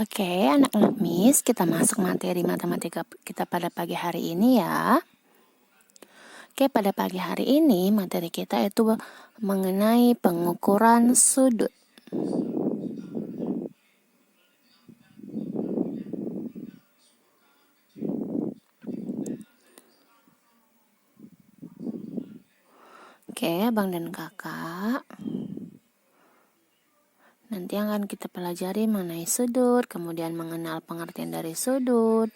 Oke, anak-anak Miss, kita masuk materi matematika kita pada pagi hari ini ya. Oke, pada pagi hari ini materi kita itu mengenai pengukuran sudut. Oke, Abang dan Kakak, nanti akan kita pelajari mengenai sudut, kemudian mengenal pengertian dari sudut,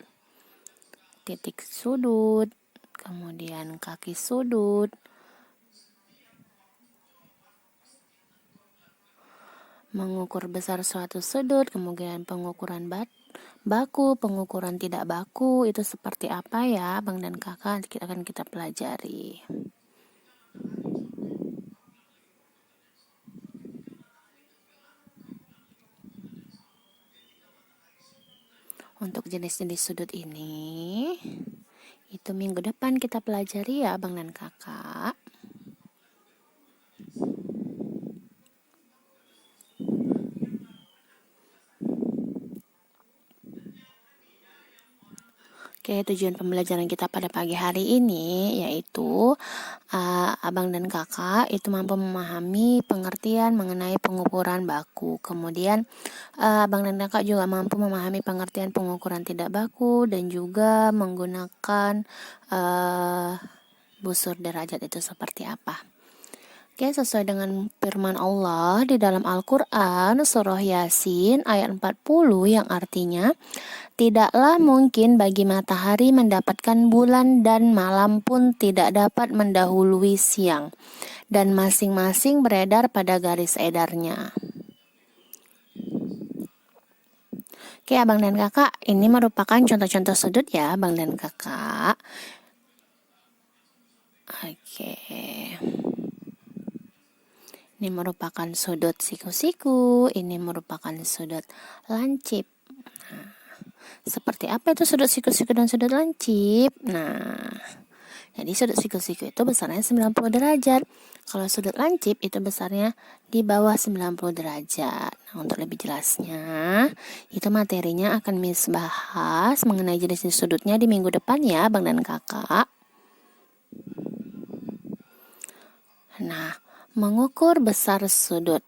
titik sudut, kemudian kaki sudut, mengukur besar suatu sudut, kemudian pengukuran baku, pengukuran tidak baku, itu seperti apa ya, Abang dan Kakak, akan kita pelajari. Untuk jenis-jenis sudut ini, itu minggu depan kita pelajari ya, Abang dan Kakak. Oke, tujuan pembelajaran kita pada pagi hari ini yaitu Abang dan Kakak itu mampu memahami pengertian mengenai pengukuran baku. Kemudian Abang dan Kakak juga mampu memahami pengertian pengukuran tidak baku dan juga menggunakan busur derajat itu seperti apa. Oke, sesuai dengan firman Allah di dalam Al-Quran, surah Yasin ayat 40 yang artinya, tidaklah mungkin bagi matahari mendapatkan bulan dan malam pun tidak dapat mendahului siang, dan masing-masing beredar pada garis edarnya. Oke, Abang dan Kakak, ini merupakan contoh-contoh sudut ya, Abang dan Kakak. Oke. Ini merupakan sudut siku-siku, ini merupakan sudut lancip. Nah, seperti apa itu sudut siku-siku dan sudut lancip? Nah, jadi sudut siku-siku itu besarnya 90 derajat. Kalau sudut lancip itu besarnya di bawah 90 derajat. Nah, untuk lebih jelasnya, itu materinya akan Miss bahas mengenai jenis sudutnya di minggu depan ya, Bang dan Kakak. Nah, mengukur besar sudut.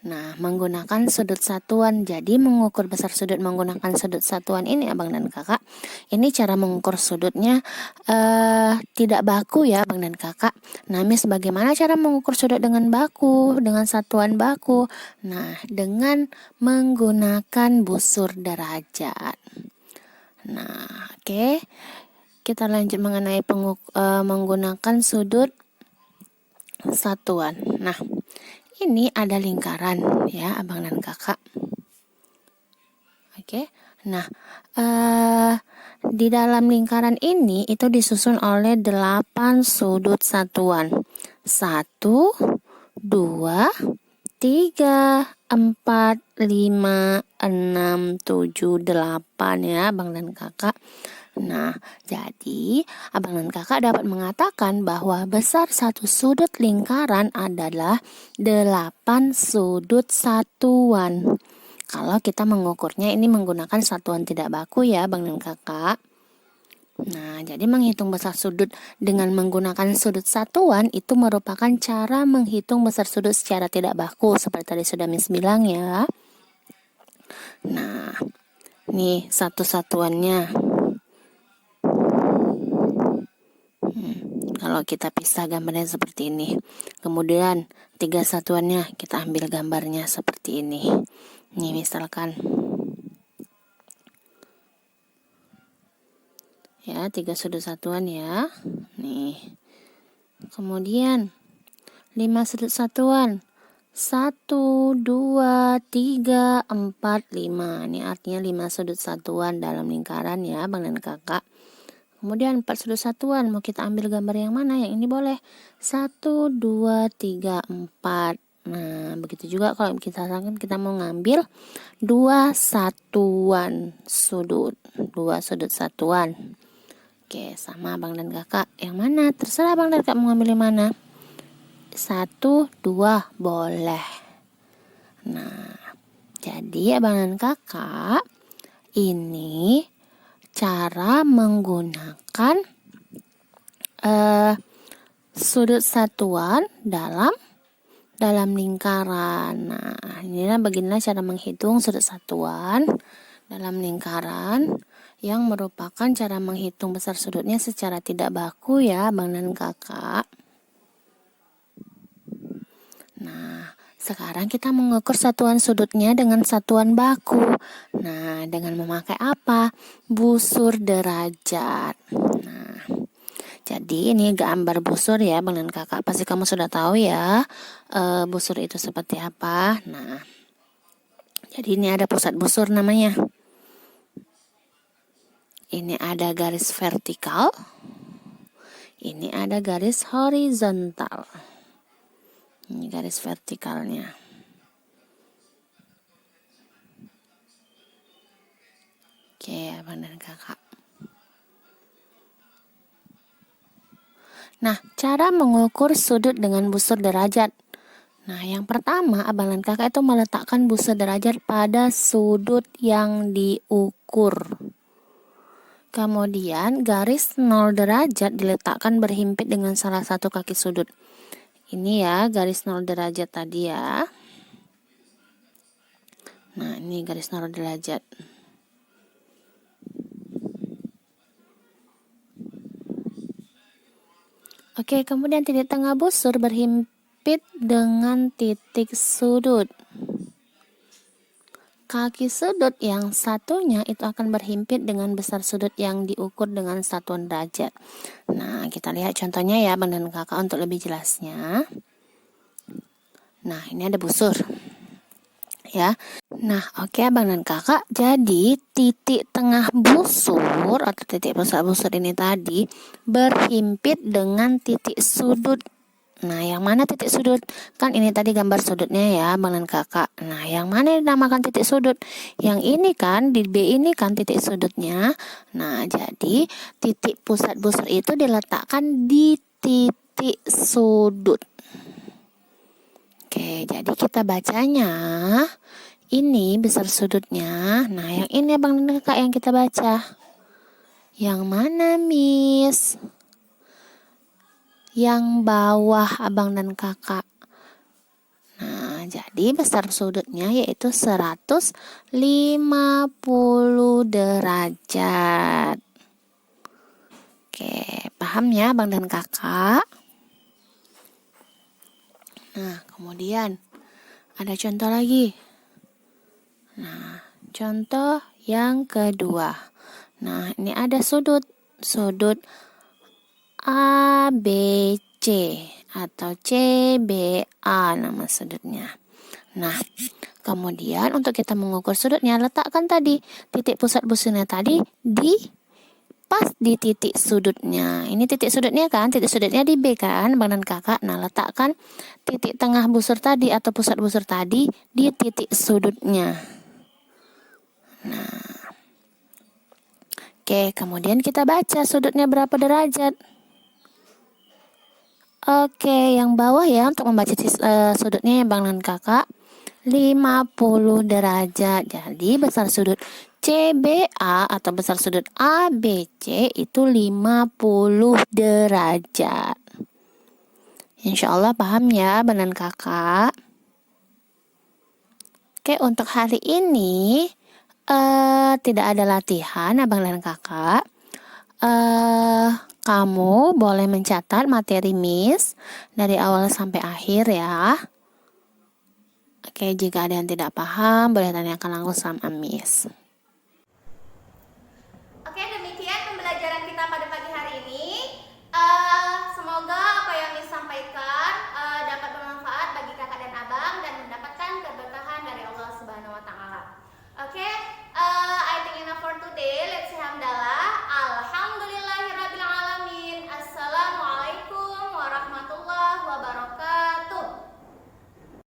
Nah, menggunakan sudut satuan. Jadi mengukur besar sudut menggunakan sudut satuan ini, Abang dan Kakak. Ini cara mengukur sudutnya tidak baku ya, Abang dan Kakak. Nah, Miss, bagaimana cara mengukur sudut dengan baku, dengan satuan baku? Nah, dengan menggunakan busur derajat. Nah, oke. Kita lanjut mengenai menggunakan sudut satuan. Nah, ini ada lingkaran ya, Abang dan Kakak. Oke. Nah, di dalam lingkaran ini itu disusun oleh 8 sudut satuan. 1, 2, 3, 4, 5, 6, 7, 8 ya, Abang dan Kakak. Nah, jadi Abang dan Kakak dapat mengatakan bahwa besar satu sudut lingkaran adalah 8 sudut satuan. Kalau kita mengukurnya ini menggunakan satuan tidak baku ya, Abang dan Kakak. Nah, jadi menghitung besar sudut dengan menggunakan sudut satuan itu merupakan cara menghitung besar sudut secara tidak baku, seperti tadi sudah Miss bilang ya. Nah, nih satu satuannya. Kalau kita pisah gambarnya seperti ini. Kemudian 3 satuannya kita ambil gambarnya seperti ini. Nih misalkan. Ya, 3 sudut satuan ya. Nih. Kemudian 5 sudut satuan. 1, 2, 3, 4, 5. Ini artinya 5 sudut satuan dalam lingkaran ya, Bang dan Kakak. Kemudian 4 sudut satuan, mau kita ambil gambar yang mana? Yang ini boleh. 1, 2, 3, 4. Nah, begitu juga kalau kita mau ngambil 2 satuan sudut. 2 sudut satuan. Oke, sama Abang dan Kakak. Yang mana? Terserah Abang dan Kakak mau ngambil yang mana. 1, 2, boleh. Nah, jadi Abang dan Kakak ini cara menggunakan sudut satuan dalam lingkaran. Nah, inilah beginilah cara menghitung sudut satuan dalam lingkaran yang merupakan cara menghitung besar sudutnya secara tidak baku ya, Abang dan Kakak. Nah, sekarang kita mengukur satuan sudutnya dengan satuan baku. Nah, dengan memakai apa? Busur derajat. Nah, jadi ini gambar busur ya, Bang dan Kakak. Pasti kamu sudah tahu ya, busur itu seperti apa. Nah, jadi ini ada pusat busur namanya. Ini ada garis vertikal. Ini ada garis horizontal. Ini garis vertikalnya. Oke, Abang dan Kakak. Nah, cara mengukur sudut dengan busur derajat. Nah, yang pertama, Abang dan Kakak itu meletakkan busur derajat pada sudut yang diukur. Kemudian, garis 0 derajat diletakkan berhimpit dengan salah satu kaki sudut. Ini ya, garis 0 derajat tadi ya. Nah, ini garis 0 derajat. Oke, kemudian titik tengah busur berhimpit dengan titik sudut. Kaki sudut yang satunya itu akan berhimpit dengan besar sudut yang diukur dengan satuan derajat. Nah, kita lihat contohnya ya, Bang dan Kakak untuk lebih jelasnya. Nah, ini ada busur. Ya. Nah, oke Abang dan Kakak. Jadi, titik tengah busur atau titik pusat busur ini tadi berhimpit dengan titik sudut. Nah, yang mana titik sudut? Kan ini tadi gambar sudutnya ya, Abang dan Kakak. Nah, yang mana yang dinamakan titik sudut? Yang ini kan, di B ini kan titik sudutnya. Nah, jadi titik pusat busur itu diletakkan di titik sudut. Oke, jadi kita bacanya ini besar sudutnya. Nah, yang ini Abang dan Kakak yang kita baca. Yang mana, Miss? Yang bawah Abang dan Kakak. Nah, jadi besar sudutnya yaitu 150 derajat. Oke, paham ya Abang dan Kakak? Nah, kemudian ada contoh lagi. Nah, contoh yang kedua. Nah, ini ada sudut ABC atau CBA nama sudutnya. Nah, kemudian untuk kita mengukur sudutnya, letakkan tadi titik pusat busurnya tadi pas di titik sudutnya. Ini titik sudutnya kan, titik sudutnya di B kan, Bang dan Kakak. Nah, letakkan titik tengah busur tadi atau pusat busur tadi di titik sudutnya. Nah, oke, kemudian kita baca sudutnya berapa derajat. Oke, yang bawah ya untuk membaca sudutnya ya Bang dan Kakak, 50 derajat. Jadi besar sudut CBA atau besar sudut ABC itu 50 derajat. Insya Allah paham ya Bang dan Kakak. Oke, untuk hari ini tidak ada latihan Abang dan Kakak. Kamu boleh mencatat materi Miss dari awal sampai akhir ya. Oke, jika ada yang tidak paham boleh tanyakan langsung sama Miss.